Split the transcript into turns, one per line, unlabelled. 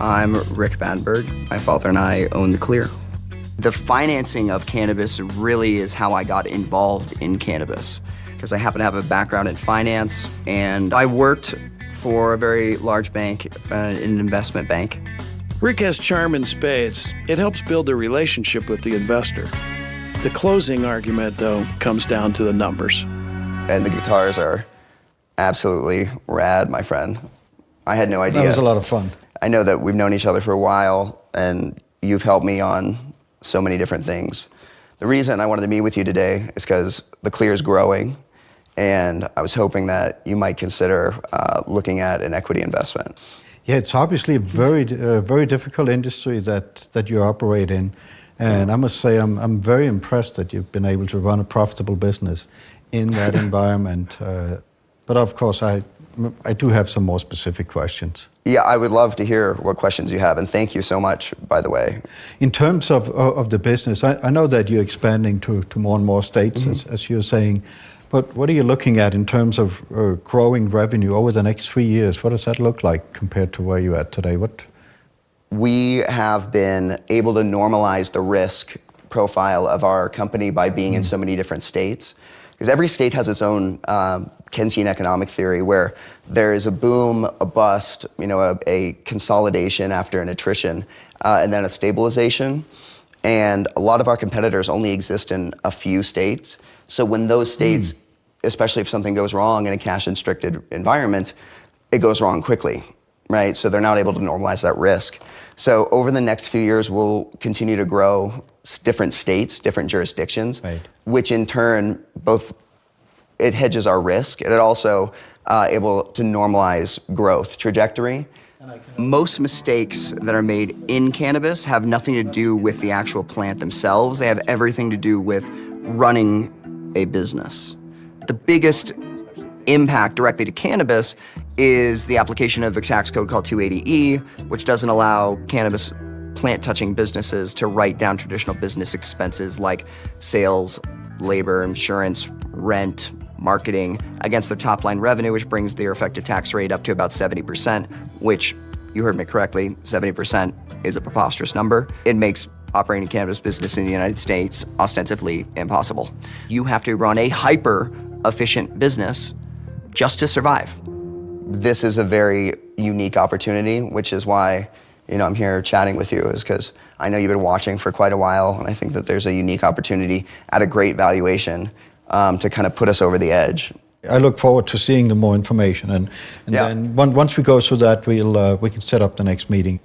I'm Rick Badberg. My father and I own The Clear. The financing of cannabis really is how I got involved in cannabis, because I happen to have a background in finance, and I worked for a very large bank, an investment bank.
Rick has charm in spades. It helps build a relationship with the investor. The closing argument, though, comes down to the numbers.
And the guitars are absolutely rad, my friend. I had no idea.
That was a lot of fun.
I know that we've known each other for a while, and you've helped me on so many different things. The reason I wanted to meet with you today is because The Clear is growing, and I was hoping that you might consider looking at an equity investment.
Yeah, it's obviously a very difficult industry that you operate in, and I must say I'm very impressed that you've been able to run a profitable business in that environment. But of course, I do have some more specific questions.
Yeah, I would love to hear what questions you have, and thank you so much, by the way.
In terms of the business, I know that you're expanding to more and more states, as you're saying, but what are you looking at in terms of growing revenue over the next 3 years? What does that look like compared to where you're at today?
We have been able to normalize the risk profile of our company by being in so many different states. Because every state has its own Keynesian economic theory where there is a boom, a bust, a consolidation after an attrition, and then a stabilization. And a lot of our competitors only exist in a few states. So when those states, especially if something goes wrong in a cash-restricted environment, it goes wrong quickly, right? So they're not able to normalize that risk. So over the next few years, we'll continue to grow different states, different jurisdictions,
right,
which in turn, it hedges our risk, and it also able to normalize growth trajectory. Most mistakes that are made in cannabis have nothing to do with the actual plant themselves. They have everything to do with running a business. The biggest impact directly to cannabis is the application of a tax code called 280E, which doesn't allow cannabis plant-touching businesses to write down traditional business expenses like sales, labor, insurance, rent, marketing against their top-line revenue, which brings their effective tax rate up to about 70%, which, you heard me correctly, 70% is a preposterous number. It makes operating a cannabis business in the United States ostensibly impossible. You have to run a hyper-efficient business just to survive. This is a very unique opportunity, which is why I'm here chatting with you, is because I know you've been watching for quite a while, and I think that there's a unique opportunity at a great valuation to kind of put us over the edge.
I look forward to seeing the more information, and then once we go through that, we can set up the next meeting.